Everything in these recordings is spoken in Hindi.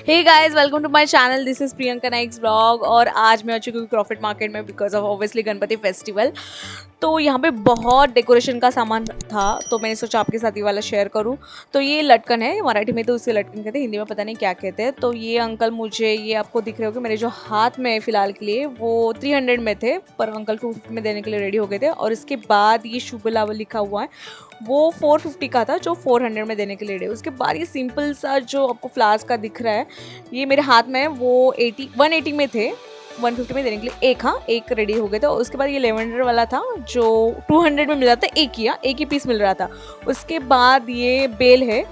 Hey guys, welcome to my channel. This is Priyanka Naik's blog. और आज मैं आ चुकी हूँ क्रॉफर्ड मार्केट में because of obviously Ganpati festival. तो यहाँ पे बहुत डेकोरेशन का सामान था, तो मैंने सोचा आपके साथ ये वाला शेयर करूँ। तो ये लटकन है, मराठी में तो उसे लटकन कहते हैं, हिंदी में पता नहीं क्या कहते हैं। तो ये अंकल, मुझे ये आपको दिख रहे हो कि मेरे जो हाथ में फ़िलहाल के लिए वो 300 में थे, पर अंकल 250 में देने के लिए रेडी हो गए थे। और इसके बाद ये शुभ लाभ लिखा हुआ है, वो 450 का था, जो 400 में देने के लिए रेडी। उसके बाद ये सिंपल सा जो आपको फ्लावर्स का दिख रहा है, ये मेरे हाथ में है, वो 180 में थे, 150 में देने के लिए एक, हाँ एक रेडी हो गए थे। उसके बाद ये लेवेंडर वाला था जो 200 में मिल रहा था, एक ही पीस मिल रहा था। उसके बाद ये बेल है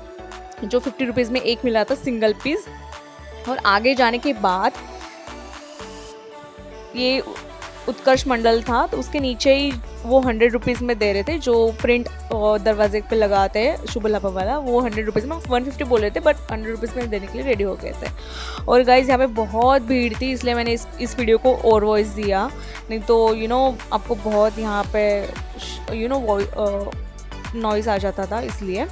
जो 50 रुपीज़ में एक मिल रहा था, सिंगल पीस। और आगे जाने के बाद ये उत्कर्ष मंडल था, तो उसके नीचे ही वो 100 रुपीज़ में दे रहे थे, जो प्रिंट दरवाजे पे लगाते हैं शुभ लाभ वाला, वो 100 रुपीज़ में, 150 बोल रहे थे बट 100 रुपीज़ में देने के लिए रेडी हो गए थे। और गाइज यहाँ पे बहुत भीड़ थी, इसलिए मैंने इस वीडियो को और वॉइस दिया, नहीं तो आपको बहुत यहाँ पे नॉइज़ आ जाता था, इसलिए।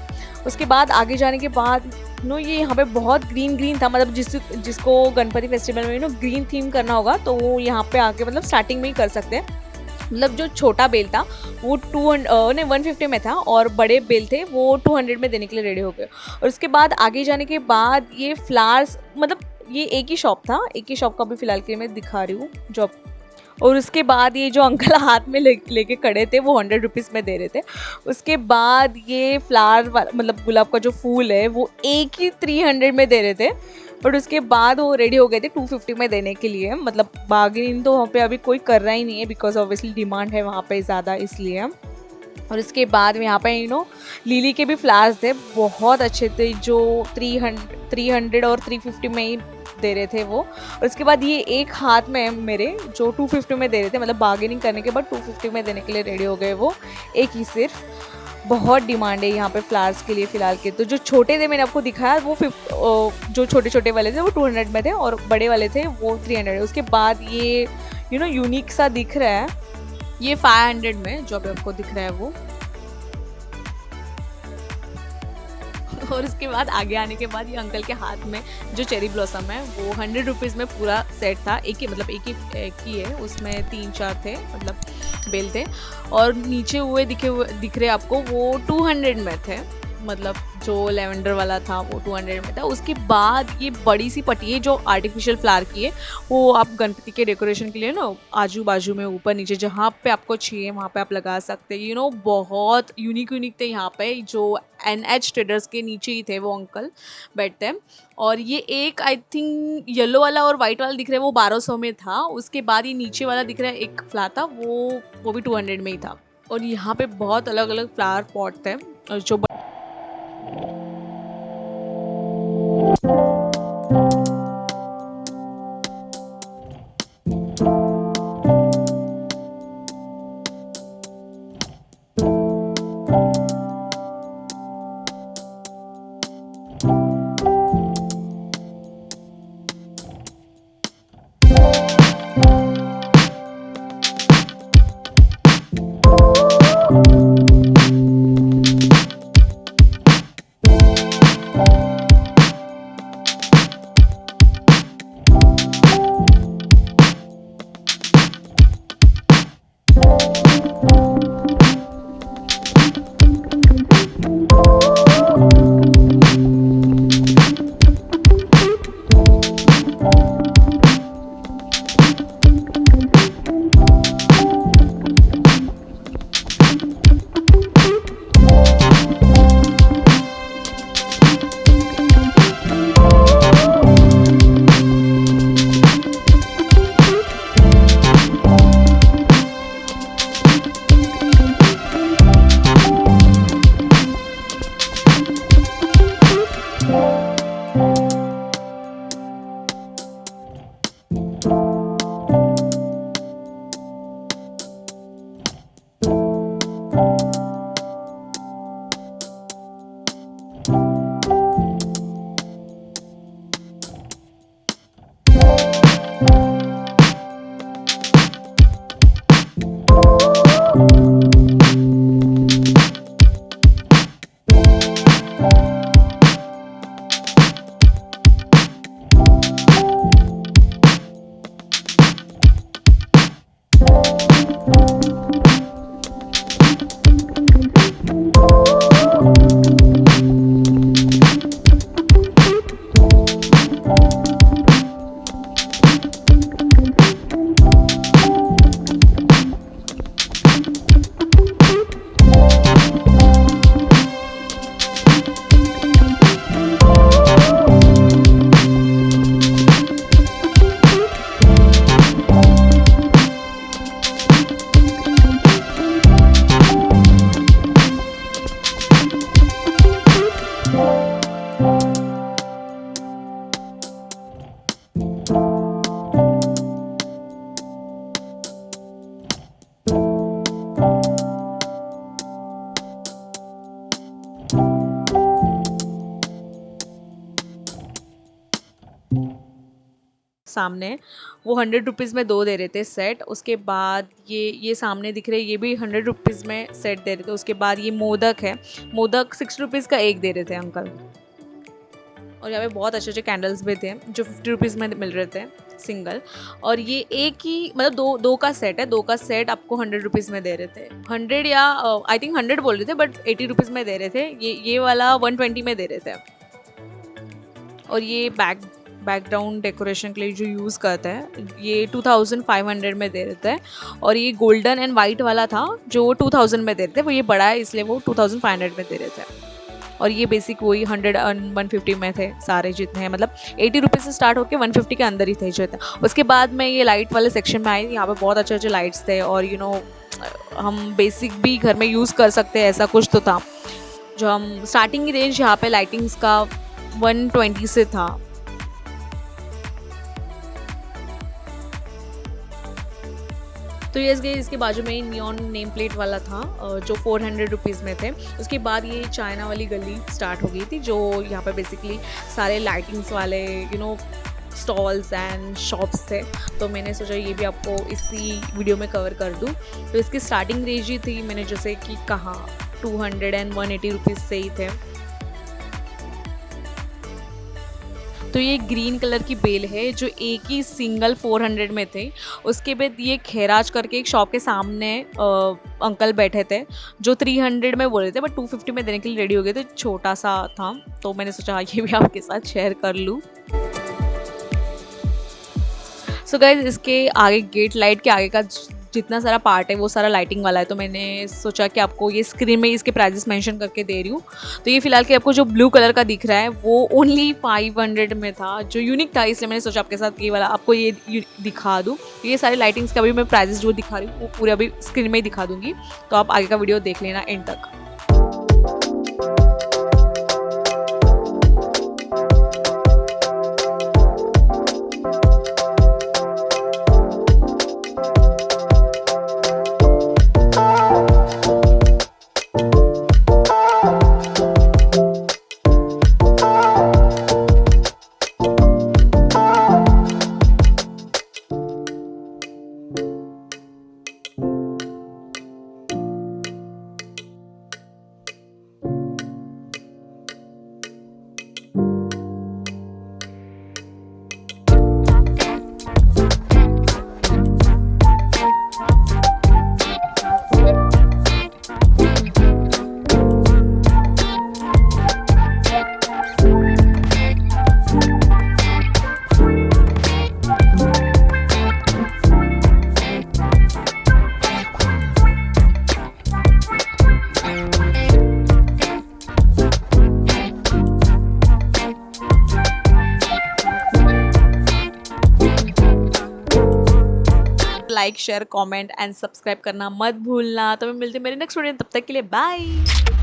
उसके बाद आगे जाने के बाद ये यहाँ पे बहुत ग्रीन था, मतलब जिसको गणपति फेस्टिवल में ग्रीन थीम करना होगा, तो वो यहाँ पे आके मतलब स्टार्टिंग में ही कर सकते हैं। मतलब जो छोटा बेल था वो 150 में था, और बड़े बेल थे वो 200 में देने के लिए रेडी हो गए। और उसके बाद आगे जाने के बाद ये फ्लावर्स, मतलब ये एक ही शॉप था, एक ही शॉप का भी फिलहाल के लिए मैं दिखा रही हूँ जो। और उसके बाद ये जो अंकल हाथ में लेके खड़े थे, वो 100 रुपीज़ में दे रहे थे। उसके बाद ये फ्लावर मतलब गुलाब का जो फूल है, वो एक ही 300 में दे रहे थे। बट उसके बाद वो रेडी हो गए थे 250 में देने के लिए। मतलब बार्गेनिंग तो वहाँ पे अभी कोई कर रहा ही नहीं है, बिकॉज ऑब्वियसली डिमांड है वहाँ पे ज़्यादा, इसलिए। और इसके बाद यहाँ पे लिली के भी फ्लावर्स थे, बहुत अच्छे थे, जो 300 और 350 में ही दे रहे थे वो। और उसके बाद ये एक हाथ में मेरे जो 250 में दे रहे थे, मतलब बार्गेनिंग करने के बाद 250 में देने के लिए रेडी हो गए वो, एक ही सिर्फ। बहुत डिमांड है यहाँ पे फ्लावर्स के लिए फ़िलहाल के। तो जो छोटे थे मैंने आपको दिखाया, वो जो छोटे छोटे वाले थे वो 200 में थे, और बड़े वाले थे वो 300। उसके बाद ये यूनिक सा दिख रहा है, ये 500 में जो अभी आपको दिख रहा है वो। और उसके बाद आगे आने के बाद ये अंकल के हाथ में जो चेरी ब्लॉसम है, वो 100 रुपीज़ में पूरा सेट था, एक ही है, उसमें 3-4 थे, मतलब बेल थे। और नीचे हुए दिख रहे आपको, वो 200 में थे, मतलब जो लेवेंडर वाला था वो 200 में था। उसके बाद ये बड़ी सी पट्टी है जो आर्टिफिशियल फ्लावर की है, वो आप गणपति के डेकोरेशन के लिए आजू बाजू में ऊपर नीचे जहाँ पे आपको चाहिए वहाँ पे आप लगा सकते हैं। बहुत यूनिक थे यहाँ पे, जो NH ट्रेडर्स के नीचे ही थे वो अंकल बैठते हैं। और ये एक आई थिंक येलो वाला और वाइट वाला दिख रहा है, वो 1200 में था। उसके बाद ये नीचे वाला दिख रहा है एक फ्लावर था, वो भी 200 में ही था। और यहाँ पे बहुत अलग अलग फ्लावर पॉट थे, जो सामने, वो 100 रुपीज़ में 2 दे रहे थे सेट। उसके बाद ये सामने दिख रहे, ये भी 100 रुपीज़ में सेट दे रहे थे। उसके बाद ये मोदक है, मोदक 6 रुपीज़ का एक दे रहे थे अंकल। और यहाँ पे बहुत अच्छे अच्छे कैंडल्स भी थे जो 50 रुपीज़ में मिल रहे थे सिंगल। और ये एक ही मतलब दो का सेट है, 2 का सेट आपको 100 रुपीज़ में दे रहे थे। 100 या आई थिंक 100 बोल रहे थे बट 80 रुपीज़ में दे रहे थे। ये वाला 120 में दे रहे थे। और ये बैकग्राउंड डेकोरेशन के लिए जो यूज़ करते हैं, ये 2500 में दे रहे थे। और ये गोल्डन एंड वाइट वाला था जो 2000 में दे रहे थे, वो ये बड़ा है इसलिए वो 2500 में दे रहे थे। और ये बेसिक वही 100 और 150 में थे सारे जितने हैं, मतलब 80 रुपीज़ से स्टार्ट होकर 150 के अंदर ही थे जो थे। उसके बाद मैं ये लाइट वाले सेक्शन में आई, यहाँ पे बहुत अच्छे अच्छे लाइट्स थे। और हम बेसिक भी घर में यूज़ कर सकते हैं ऐसा कुछ तो था। जो हम स्टार्टिंग रेंज यहाँ पे लाइटिंग्स का 120 से था। तो यस गाइस, इसके बाजू में ही नियॉन नेम प्लेट वाला था जो 400 रुपीज़ में थे। उसके बाद ये चाइना वाली गली स्टार्ट हो गई थी जो यहाँ पे बेसिकली सारे लाइटिंग्स वाले स्टॉल्स एंड शॉप्स थे। तो मैंने सोचा ये भी आपको इसी वीडियो में कवर कर दूँ। तो इसकी स्टार्टिंग रेंज ही थी, मैंने जैसे कि कहा 200 एंड 180 रुपीज़ से ही थे। तो ये ग्रीन कलर की बेल है जो एक ही सिंगल 400 में थे। उसके बाद ये खैराज करके एक शॉप के सामने अंकल बैठे थे जो 300 में बोल रहे थे बट 250 में देने के लिए रेडी हो गए थे। छोटा सा था तो मैंने सोचा ये भी आपके साथ शेयर कर लूँ। सो गाइज, इसके आगे गेट लाइट के आगे का जितना सारा पार्ट है वो सारा लाइटिंग वाला है। तो मैंने सोचा कि आपको ये स्क्रीन में इसके प्राइजेस मेंशन करके दे रही हूँ। तो ये फिलहाल के आपको जो ब्लू कलर का दिख रहा है वो ओनली 500 में था, जो यूनिक था, इसलिए मैंने सोचा आपके साथ ये वाला आपको ये दिखा दूँ। ये सारे लाइटिंग्स का भी मैं प्राइजेस जो दिखा रही हूँ वो पूरे अभी स्क्रीन में ही दिखा दूँगी, तो आप आगे का वीडियो देख लेना एंड तक। Like, share, comment and subscribe करना मत भूलना। तो मैं मिलती हूँ मेरे नेक्स्ट वीडियो में, तब तक के लिए बाय।